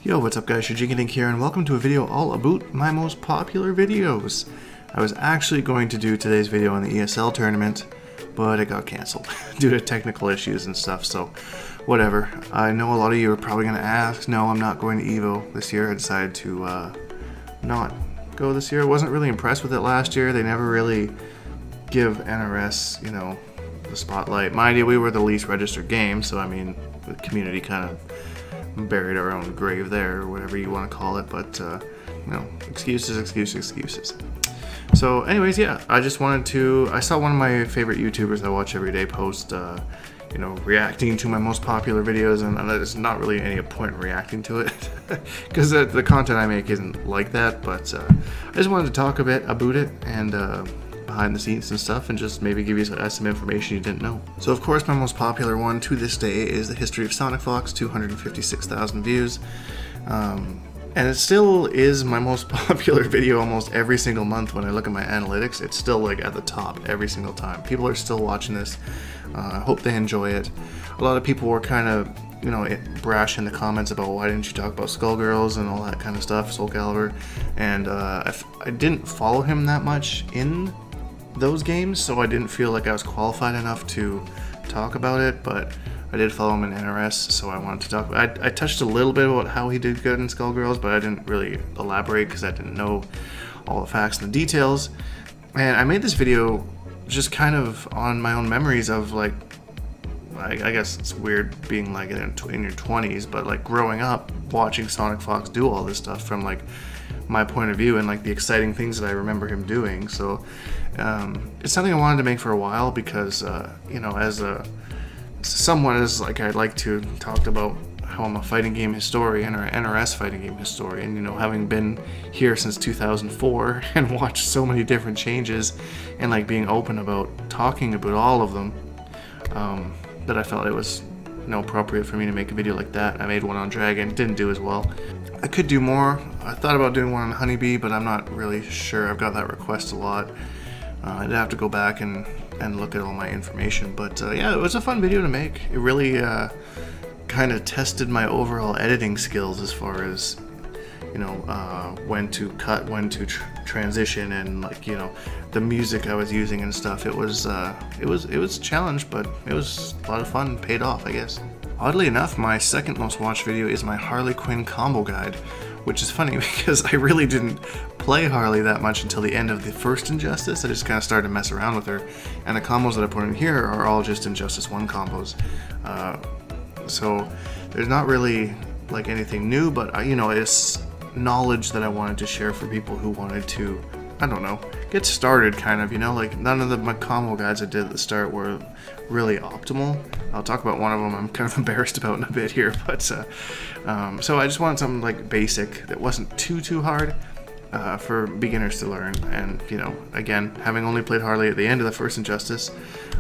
Yo, what's up guys, Shujinkydink here, and welcome to a video all about my most popular videos. I was actually going to do today's video on the ESL tournament, but it got cancelled due to technical issues and stuff, so whatever. I know a lot of you are probably going to ask, no, I'm not going to EVO this year. I decided to not go this year. I wasn't really impressed with it last year. They never really give NRS, you know, the spotlight. Mind you, we were the least registered game, so I mean, the community kind of buried our own grave there, or whatever you want to call it, but you know, excuses. So anyways, yeah, I just wanted to, I saw one of my favorite YouTubers I watch every day post, you know, reacting to my most popular videos, and there's not really any point in reacting to it, because the content I make isn't like that, but I just wanted to talk a bit about it, and behind the scenes and stuff, and just maybe give you some information you didn't know. So of course my most popular one to this day is the history of Sonic Fox, 256,000 views, and it still is my most popular video almost every single month. When I look at my analytics, it's still like at the top every single time. People are still watching this. I hope they enjoy it. A lot of people were kind of, you know, brash in the comments about why didn't you talk about Skullgirls and all that kind of stuff, Soul Calibur, and I didn't follow him that much in those games, so I didn't feel like I was qualified enough to talk about it, but I did follow him in NRS, so I wanted to talk about it. I touched a little bit about how he did good in Skullgirls, but I didn't really elaborate because I didn't know all the facts and the details. And I made this video just kind of on my own memories of, like, I guess it's weird being like in your 20s, but like growing up watching Sonic Fox do all this stuff from like my point of view and like the exciting things that I remember him doing. So it's something I wanted to make for a while because you know, as someone is like, I'd like to talk about how I'm a fighting game historian, or NRS fighting game historian, you know, having been here since 2004 and watched so many different changes, and like being open about talking about all of them, that I felt it was, you know, appropriate for me to make a video like that. I made one on Dragon, didn't do as well. I could do more. I thought about doing one on Honeybee, but I'm not really sure. I've got that request a lot. I'd have to go back and look at all my information, but yeah, it was a fun video to make. It really kind of tested my overall editing skills as far as, you know, when to cut, when to transition, and like, you know, the music I was using and stuff. It was a challenge, but it was a lot of fun. Paid off, I guess. Oddly enough, my second most watched video is my Harley Quinn combo guide, which is funny because I really didn't play Harley that much until the end of the first Injustice. I just kind of started to mess around with her, and the combos that I put in here are all just Injustice 1 combos. So there's not really like anything new, but you know, it's knowledge that I wanted to share for people who wanted to, I don't know, get started, kind of, you know. Like, none of my combo guides I did at the start were really optimal. I'll talk about one of them I'm kind of embarrassed about in a bit here, but so I just wanted something like basic that wasn't too hard for beginners to learn. And, you know, again, having only played Harley at the end of the first Injustice,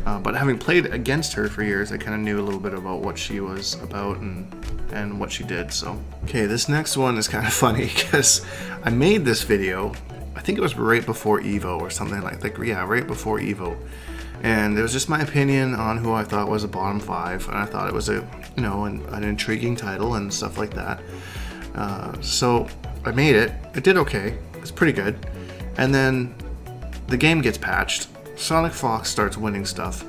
but having played against her for years, I kind of knew a little bit about what she was about and what she did. So okay, this next one is kind of funny because I made this video, I think it was right before EVO or something like that. Yeah, right before EVO. And it was just my opinion on who I thought was a bottom 5, and I thought it was a, you know, an intriguing title and stuff like that. So I made it. It did okay. It's pretty good. And then the game gets patched. Sonic Fox starts winning stuff,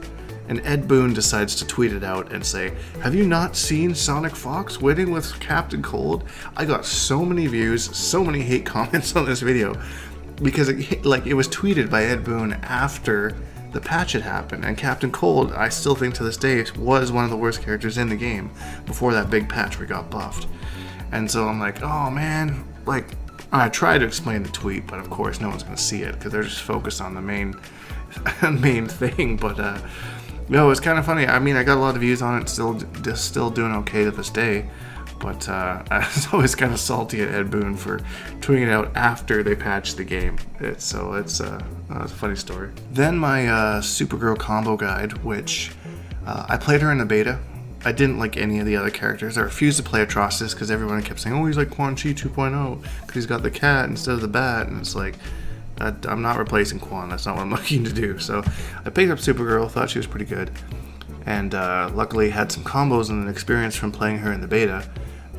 and Ed Boon decides to tweet it out and say, "Have you not seen Sonic Fox winning with Captain Cold?" I got so many views, so many hate comments on this video because it was tweeted by Ed Boon after the patch had happened, and Captain Cold, I still think to this day, was one of the worst characters in the game before that big patch where he got buffed. And so I'm like, oh man, like, I tried to explain the tweet, but of course no one's gonna see it because they're just focused on the main thing. But no, it's kind of funny. I mean, I got a lot of views on it, still doing okay to this day. But I was always kind of salty at Ed Boon for tweeting it out after they patched the game. It's a funny story. Then my Supergirl combo guide, which I played her in the beta. I didn't like any of the other characters. I refused to play Atrocitus because everyone kept saying, oh, he's like Quan Chi 2.0 because he's got the cat instead of the bat, and it's like, I'm not replacing Quan. That's not what I'm looking to do. So I picked up Supergirl, thought she was pretty good, and luckily had some combos and an experience from playing her in the beta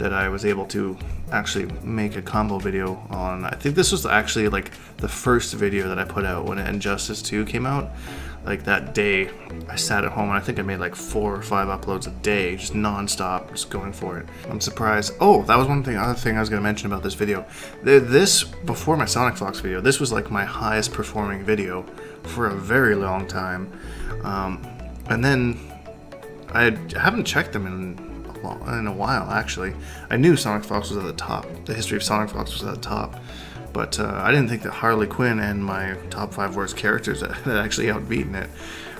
that I was able to actually make a combo video on. I think this was actually like the first video that I put out when Injustice 2 came out. Like that day, I sat at home and I think I made like 4 or 5 uploads a day, just non-stop, just going for it. I'm surprised. Oh, that was other thing I was going to mention about this video. This, before my Sonic Fox video, this was like my highest performing video for a very long time. And then I haven't checked them in a while, actually. I knew Sonic Fox was at the top. The history of Sonic Fox was at the top. But I didn't think that Harley Quinn and my top 5 worst characters had actually outbeaten it.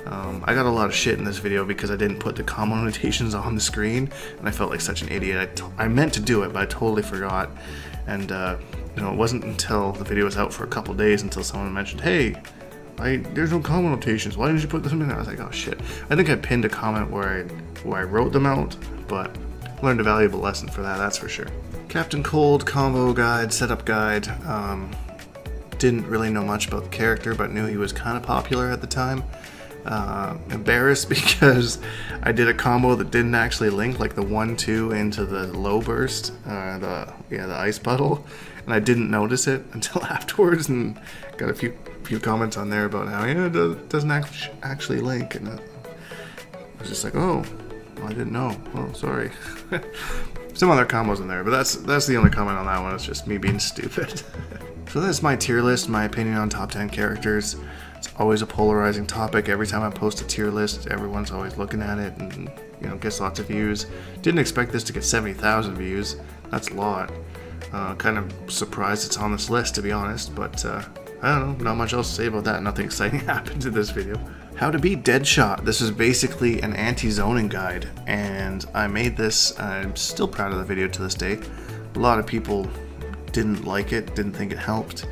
I got a lot of shit in this video because I didn't put the combo notations on the screen, and I felt like such an idiot. I meant to do it, but I totally forgot. And you know, it wasn't until the video was out for a couple days until someone mentioned, "Hey, there's no combo notations. Why didn't you put them in?" I was like, "Oh shit." I think I pinned a comment where I wrote them out, but learned a valuable lesson for that. That's for sure. Captain Cold combo guide, setup guide. Didn't really know much about the character, but knew he was kind of popular at the time. Embarrassed because I did a combo that didn't actually link, like the 1-2 into the low burst, the ice puddle, and I didn't notice it until afterwards, and got a few comments on there about how it doesn't actually link, and I was just like, oh, well, I didn't know. Oh, sorry. Some other combos in there, but that's the only comment on that one. It's just me being stupid. So that's my tier list, my opinion on top 10 characters. It's always a polarizing topic. Every time I post a tier list, everyone's always looking at it and, you know, gets lots of views. Didn't expect this to get 70,000 views. That's a lot. Kind of surprised it's on this list, to be honest, but I don't know, not much else to say about that. Nothing exciting happened in this video. How to beat Deadshot. This is basically an anti-zoning guide, and I made this. I'm still proud of the video to this day. A lot of people didn't like it, didn't think it helped.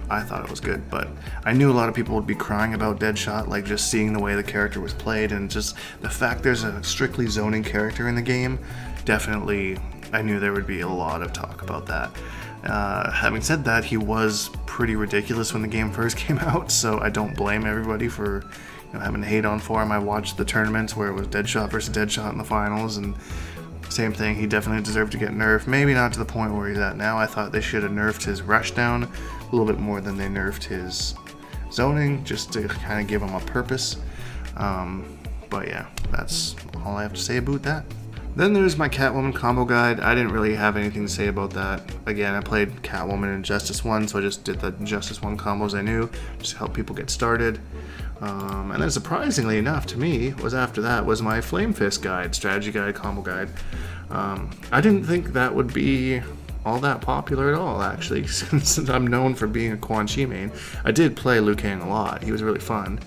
I thought it was good, but I knew a lot of people would be crying about Deadshot, like just seeing the way the character was played, and just the fact there's a strictly zoning character in the game. Definitely, I knew there would be a lot of talk about that. Having said that, he was pretty ridiculous when the game first came out, so I don't blame everybody for, you know, having to hate on for him. I watched the tournaments where it was Deadshot versus Deadshot in the finals, and same thing, he definitely deserved to get nerfed. Maybe not to the point where he's at now. I thought they should have nerfed his rushdown a little bit more than they nerfed his zoning, just to kind of give him a purpose. But yeah, that's all I have to say about that. Then there's my Catwoman combo guide. I didn't really have anything to say about that. Again, I played Catwoman in Injustice 1, so I just did the Injustice 1 combos I knew, just to help people get started. And then surprisingly enough to me, was after that was my Flame Fist guide, strategy guide, combo guide. I didn't think that would be all that popular at all, actually, since I'm known for being a Quan Chi main. I did play Liu Kang a lot. He was really fun.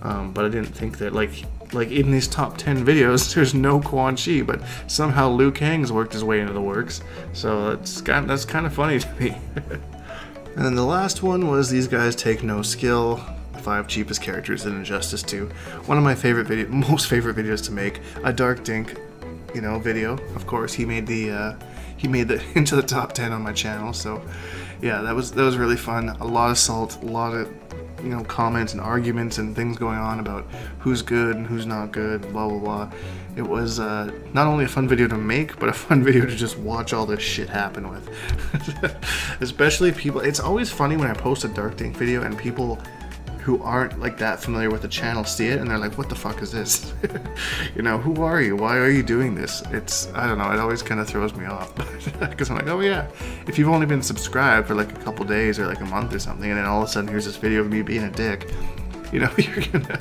But I didn't think that, like in these top 10 videos, there's no Quan Chi, but somehow Liu Kang's worked his way into the works. So that's kind of funny to me. And then the last one was these guys take no skill. 5 cheapest characters in Injustice 2. One of my most favorite videos to make. A Dank, you know, video. Of course, he made the into the top 10 on my channel. So yeah, that was really fun. A lot of salt, a lot of, you know, comments and arguments and things going on about who's good and who's not good, blah blah blah. It was not only a fun video to make, but a fun video to just watch all this shit happen with. Especially people. It's always funny when I post a Dank video and people who aren't like that familiar with the channel see it and they're like, what the fuck is this? You know, who are you? Why are you doing this? I don't know, it always kind of throws me off, because I'm like, oh yeah, if you've only been subscribed for like a couple days or like a month or something, and then all of a sudden here's this video of me being a dick, you know, you're gonna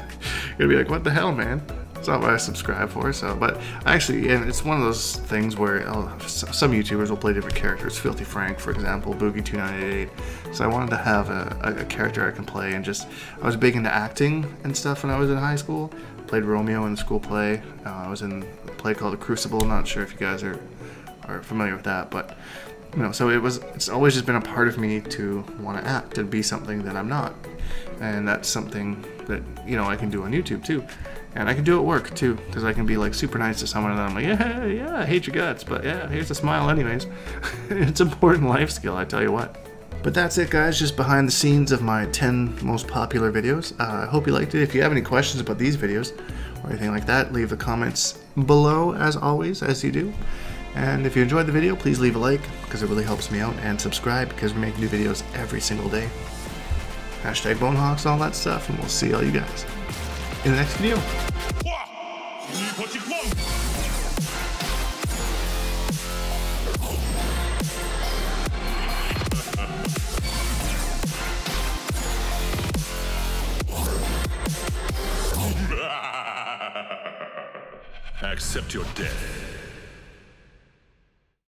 be like, what the hell, man? It's not what I subscribe for. So, but actually, and it's one of those things where some YouTubers will play different characters. Filthy Frank, for example, Boogie2988. So I wanted to have a character I can play, and I was big into acting and stuff when I was in high school. Played Romeo in the school play. I was in a play called The Crucible. Not sure if you guys are familiar with that, but you know, so it's always just been a part of me to want to act and be something that I'm not, and that's something that, you know, I can do on YouTube too. And I can do it at work too, because I can be like super nice to someone and then I'm like, yeah, I hate your guts, but yeah, here's a smile anyways. It's an important life skill, I tell you what. But that's it, guys, just behind the scenes of my 10 most popular videos. I hope you liked it. If you have any questions about these videos or anything like that, leave the comments below, as always, as you do. And if you enjoyed the video, please leave a like, because it really helps me out, and subscribe, because we make new videos every single day. Hashtag Bonehawks, all that stuff, and we'll see all you guys in the next video. Accept your death.